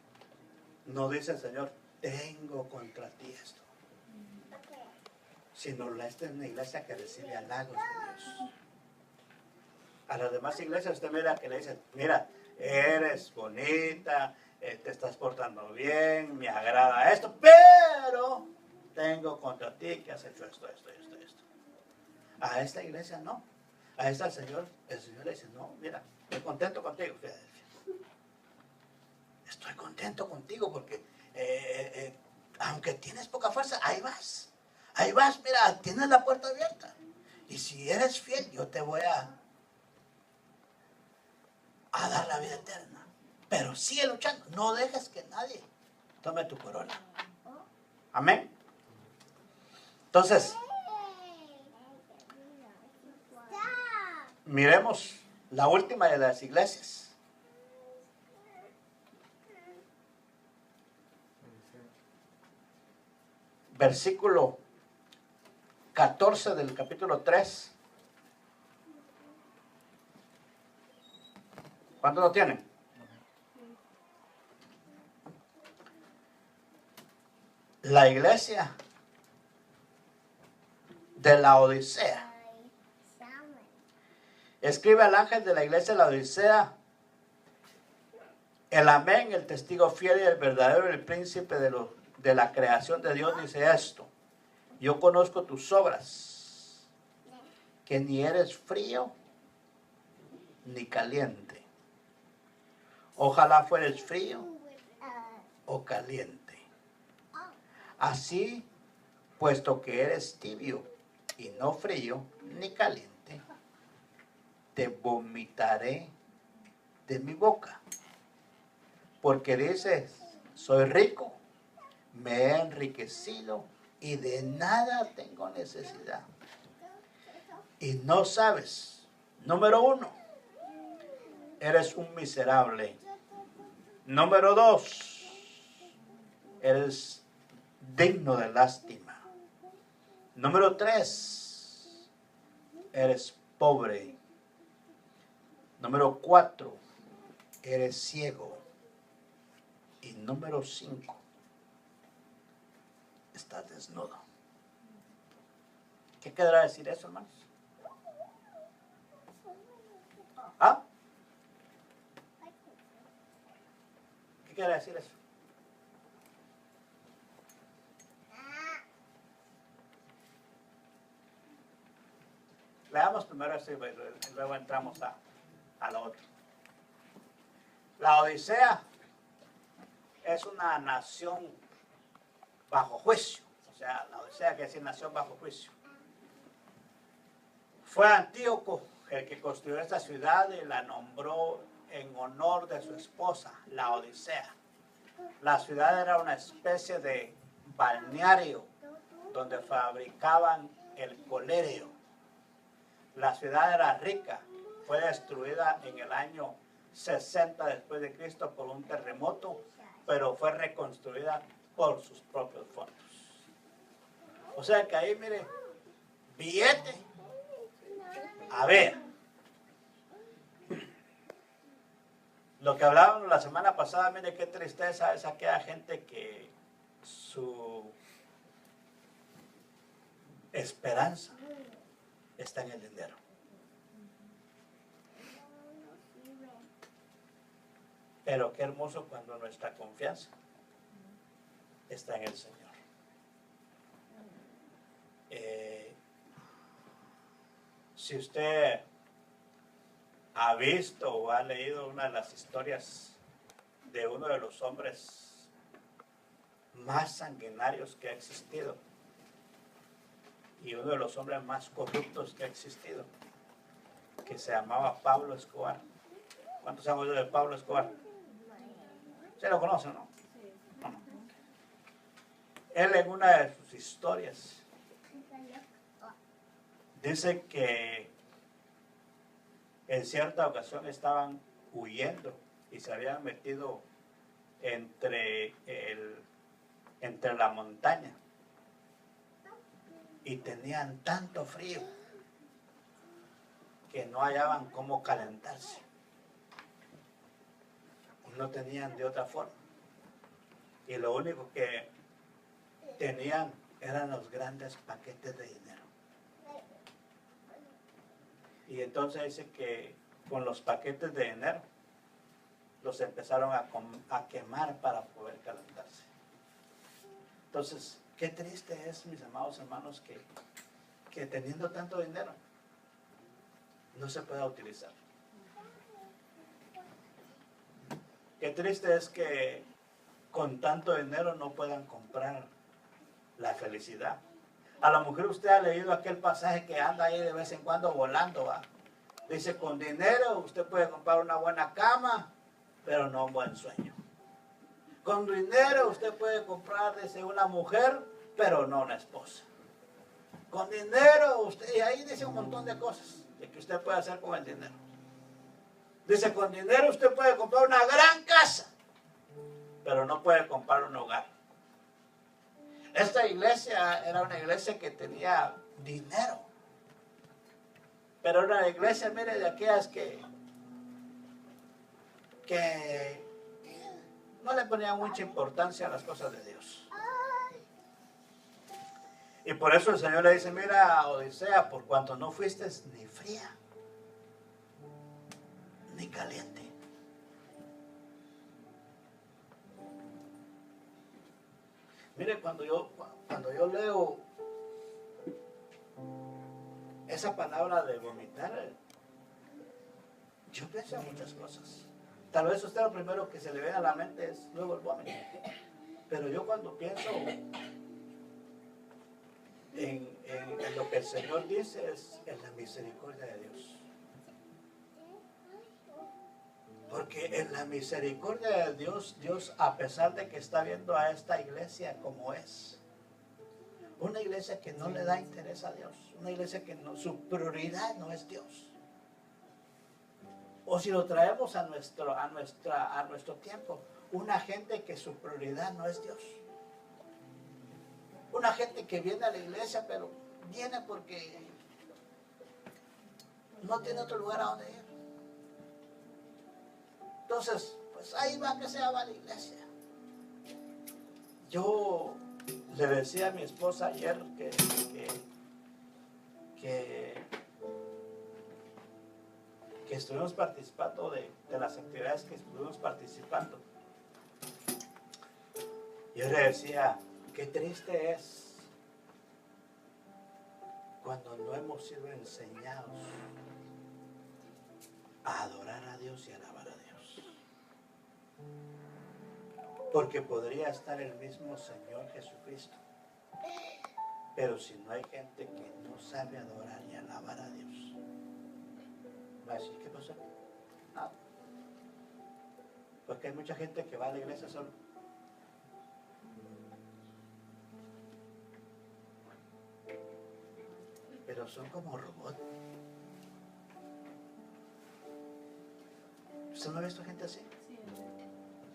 No dice el Señor, tengo contra ti esto. Sino esta es una iglesia que recibe halagos de Dios. A las demás iglesias usted mira que le dicen, mira, eres bonita, te estás portando bien, me agrada esto, pero tengo contra ti que has hecho esto. A esta iglesia no. A esta el Señor le dice, no, mira, estoy contento contigo. Estoy contento contigo porque aunque tienes poca fuerza, ahí vas, mira, tienes la puerta abierta. Y si eres fiel, yo te voy a dar la vida eterna. Pero sigue luchando, no dejes que nadie tome tu corona. Amén. Entonces, miremos la última de las iglesias. Versículo 14 del capítulo 3. ¿Cuánto lo tienen? La iglesia de la Odisea. Escribe al ángel de la iglesia de la Odisea: el amén, el testigo fiel y el verdadero, el príncipe de la creación de Dios, dice esto: yo conozco tus obras, que ni eres frío ni caliente. Ojalá fueres frío o caliente. Así, puesto que eres tibio y no frío ni caliente, te vomitaré de mi boca. Porque dices, soy rico, me he enriquecido y de nada tengo necesidad. Y no sabes, número 1, eres un miserable. Número 2, eres digno de lástima. Número 3, eres pobre. Número 4, eres ciego. Y número 5, estás desnudo. ¿Qué querrá decir eso, hermanos? ¿Ah? ¿Qué quiere decir eso? Leamos primero esto y luego entramos a lo otro. La Odisea es una nación bajo juicio. O sea, la Odisea quiere decir nación bajo juicio. Fue Antíoco el que construyó esta ciudad y la nombró en honor de su esposa, la Odisea. La ciudad era una especie de balneario donde fabricaban el colerio. La ciudad era rica, fue destruida en el año 60 después de Cristo por un terremoto, pero fue reconstruida por sus propios fondos. O sea que ahí, mire, billete. A ver, lo que hablábamos la semana pasada, mire qué tristeza es aquella gente que su esperanza está en el dinero. Pero qué hermoso cuando nuestra confianza está en el Señor. Si usted ha visto o ha leído una de las historias de uno de los hombres más sanguinarios que ha existido y uno de los hombres más corruptos que ha existido, que se llamaba Pablo Escobar. ¿Cuántos han oído de Pablo Escobar? ¿Se lo conocen, no? No. Él, en una de sus historias, dice que en cierta ocasión estaban huyendo y se habían metido entre la montaña y tenían tanto frío que no hallaban cómo calentarse. No tenían de otra forma. Y lo único que tenían eran los grandes paquetes de dinero. Y entonces dice que con los paquetes de dinero los empezaron a quemar para poder calentarse. Entonces, qué triste es, mis amados hermanos, que teniendo tanto dinero no se pueda utilizar. Qué triste es que con tanto dinero no puedan comprar la felicidad. A la mujer usted ha leído aquel pasaje que anda ahí de vez en cuando volando, ¿va? Dice, con dinero usted puede comprar una buena cama, pero no un buen sueño. Con dinero usted puede comprar, dice, una mujer, pero no una esposa. Con dinero usted, y ahí dice un montón de cosas de que usted puede hacer con el dinero. Dice, con dinero usted puede comprar una gran casa, pero no puede comprar un hogar. Esta iglesia era una iglesia que tenía dinero, pero era una iglesia, mire, de aquellas que no le ponían mucha importancia a las cosas de Dios. Y por eso el Señor le dice, mira, Odisea, por cuanto no fuiste ni fría, ni caliente. Mire, cuando yo leo esa palabra de vomitar, yo pienso en muchas cosas. Tal vez usted lo primero que se le viene a la mente es luego el vómito. Pero yo cuando pienso en lo que el Señor dice es en la misericordia de Dios. Porque en la misericordia de Dios, Dios, a pesar de que está viendo a esta iglesia como es, una iglesia que no le da interés a Dios, una iglesia que no, su prioridad no es Dios. O si lo traemos a nuestro tiempo, una gente que su prioridad no es Dios. Una gente que viene a la iglesia, pero viene porque no tiene otro lugar a donde ir. Entonces, pues ahí va que se va a la iglesia. Yo le decía a mi esposa ayer que estuvimos participando de las actividades que estuvimos participando. Yo le decía, qué triste es cuando no hemos sido enseñados a adorar a Dios y alabar a Dios. Porque podría estar el mismo Señor Jesucristo. Pero si no hay gente que no sabe adorar y alabar a Dios, va a decir, ¿qué pasó? No. Porque hay mucha gente que va a la iglesia solo. Pero son como robots. ¿Usted no ha visto gente así? Sí.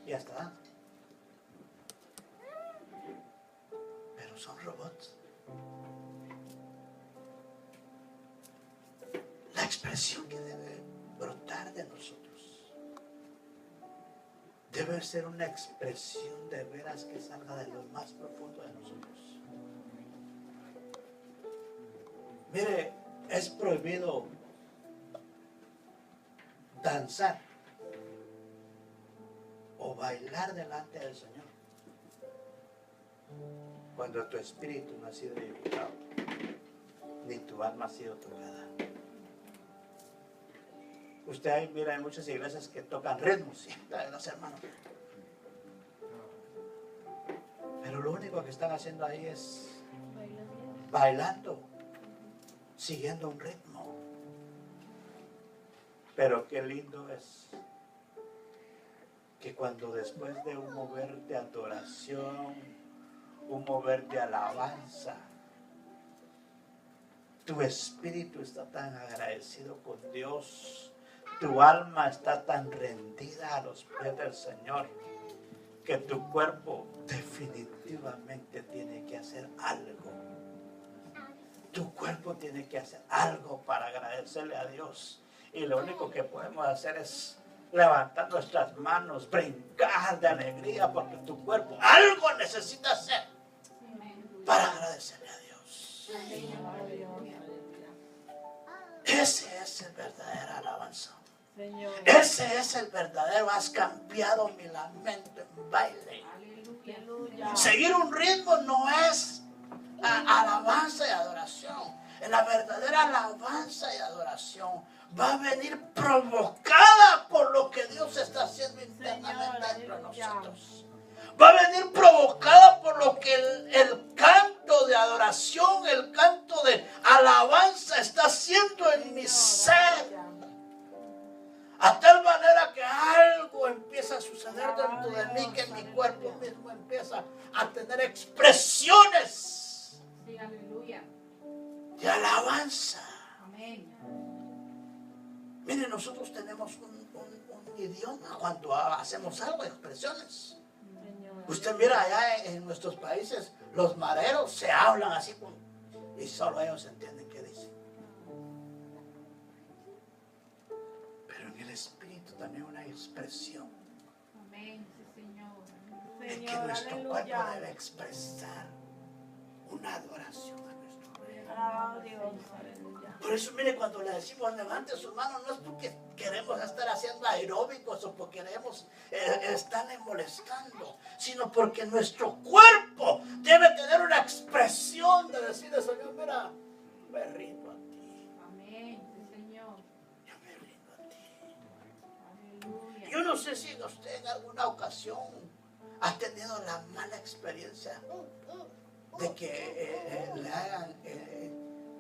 Y hasta dan. Pero son robots. La expresión que debe brotar de nosotros debe ser una expresión de veras que salga de lo más profundo de nosotros. Mire, es prohibido danzar o bailar delante del Señor cuando tu espíritu no ha sido edificado ni tu alma ha sido tocada. Usted ahí mira en muchas iglesias que tocan ritmos, siempre los hermanos, pero lo único que están haciendo ahí es bailando, siguiendo un ritmo. Pero qué lindo es que cuando después de un mover de adoración, un mover de alabanza, tu espíritu está tan agradecido con Dios, tu alma está tan rendida a los pies del Señor, que tu cuerpo definitivamente tiene que hacer algo. Tu cuerpo tiene que hacer algo para agradecerle a Dios. Y lo único que podemos hacer es levantar nuestras manos, brincar de alegría, porque tu cuerpo algo necesita hacer para agradecerle a Dios. Ese es el verdadero alabanza. Señor. Ese es el verdadero. Has cambiado mi lamento en baile. Aleluya. Seguir un ritmo no es alabanza y adoración. La verdadera alabanza y adoración va a venir provocada por lo que Dios está haciendo internamente dentro de nosotros. Va a venir provocada por lo que el canto de adoración, el canto de alabanza está haciendo en mi ser. A tal manera que algo empieza a suceder dentro de mí, que mi cuerpo mismo empieza a tener expresiones Sí, aleluya. de alabanza. Amén. Miren, nosotros tenemos un idioma cuando hacemos algo, expresiones. Señor. Usted mira allá en nuestros países, los mareros se hablan así y solo ellos entienden qué dicen. Pero en el espíritu también una expresión Amén. Sí, Señor. de que Señor, nuestro aleluya. cuerpo debe expresar una adoración a nuestro Rey. Ah, Dios, aleluya. Por eso, mire, cuando le decimos levante su mano, no es porque queremos estar haciendo aeróbicos o porque queremos estarle molestando, sino porque nuestro cuerpo debe tener una expresión de decirle, Señor, mira, me rindo a ti, Amén. Sí, Señor. yo me rindo a ti. Aleluya. Yo no sé si usted en alguna ocasión ha tenido la mala experiencia de que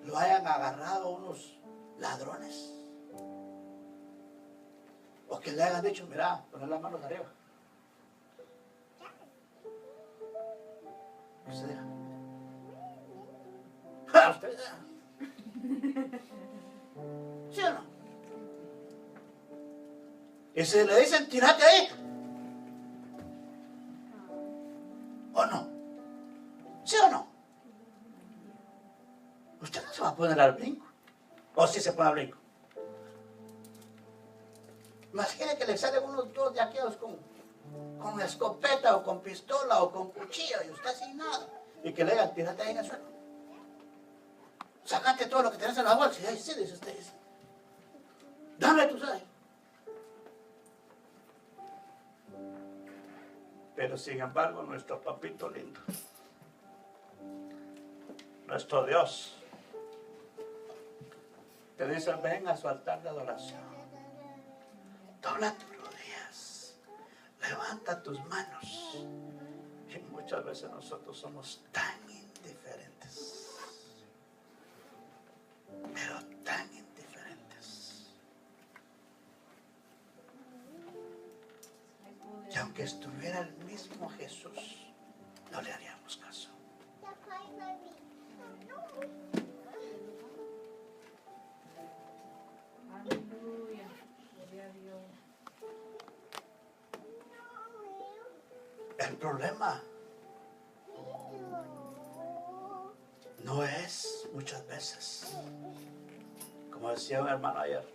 lo hayan agarrado unos ladrones. O que le hayan dicho, mira, poner las manos arriba. Usted diga. ¡Ja! Usted diga. ¿Sí o no? Y si le dicen, tírate ahí. ¿O no? ¿Sí o no? Usted no se va a poner al brinco. ¿O sí se pone al brinco? Imagine que le salen unos dos de aquellos con escopeta o con pistola o con cuchillo y usted sin nada. Y que le digan, tírate ahí en el suelo. Sácate todo lo que tenés en la bolsa. Y ahí sí, dice usted. Dame tu sal. Pero sin embargo, nuestro papito lindo, nuestro Dios, te dice, ven a su altar de adoración. Dobla tus rodillas. Levanta tus manos. Y muchas veces nosotros somos tan indiferentes. Pero tan indiferentes. Y aunque estuviera el mismo Jesús, no le haríamos caso. Aleluya. Gloria a Dios. El problema no es muchas veces, como decía un hermano ayer,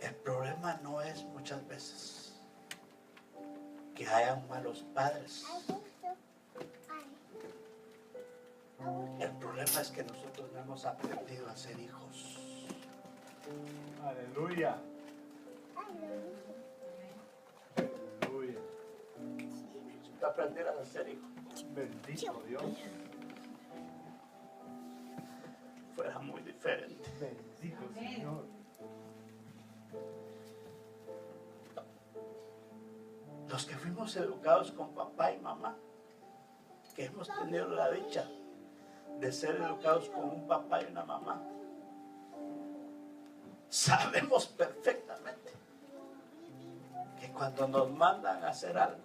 el problema no es muchas veces que hayan malos padres. El problema es que nosotros no hemos aprendido a ser hijos. Aleluya. Aleluya. Si tú aprendieras a ser hijo, Bendito Dios. fuera muy diferente. Bendito Señor. Los que fuimos educados con papá y mamá, que hemos tenido la dicha de ser educados con un papá y una mamá, sabemos perfectamente que cuando nos mandan a hacer algo,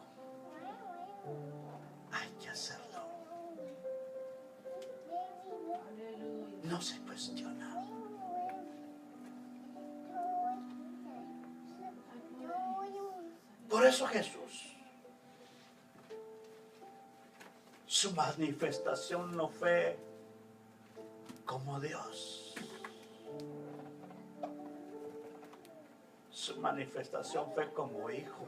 hay que hacerlo. Aleluya. No se cuestiona. Por eso Jesús, su manifestación no fue como Dios. Su manifestación fue como hijo.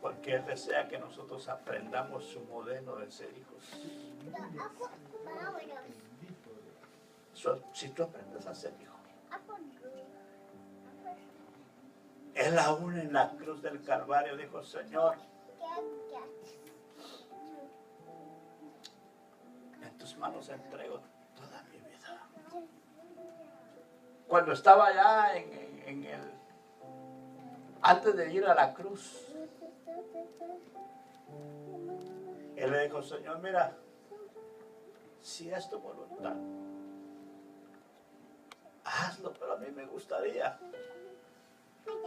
Porque Él desea que nosotros aprendamos su modelo de ser hijos. Si tú aprendes a ser hijo, Él aún en la cruz del Calvario dijo, Señor, en tus manos entrego toda mi vida. Cuando estaba allá antes de ir a la cruz, Él le dijo, Señor, mira, si es tu voluntad, hazlo, pero a mí me gustaría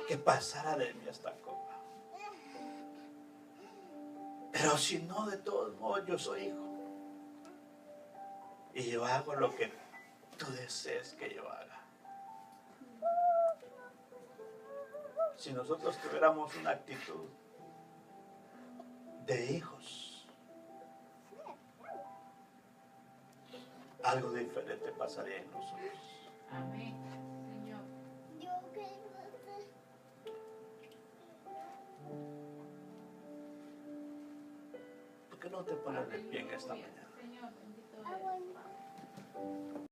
que pasara de mí esta copa. Pero si no, de todos modos, yo soy hijo. Y yo hago lo que tú desees que yo haga. Si nosotros tuviéramos una actitud de hijos, algo diferente pasaría en nosotros. Amén, Señor. ¿Por qué no te pones de pie en esta Aleluya. mañana? Señor, bendito eres.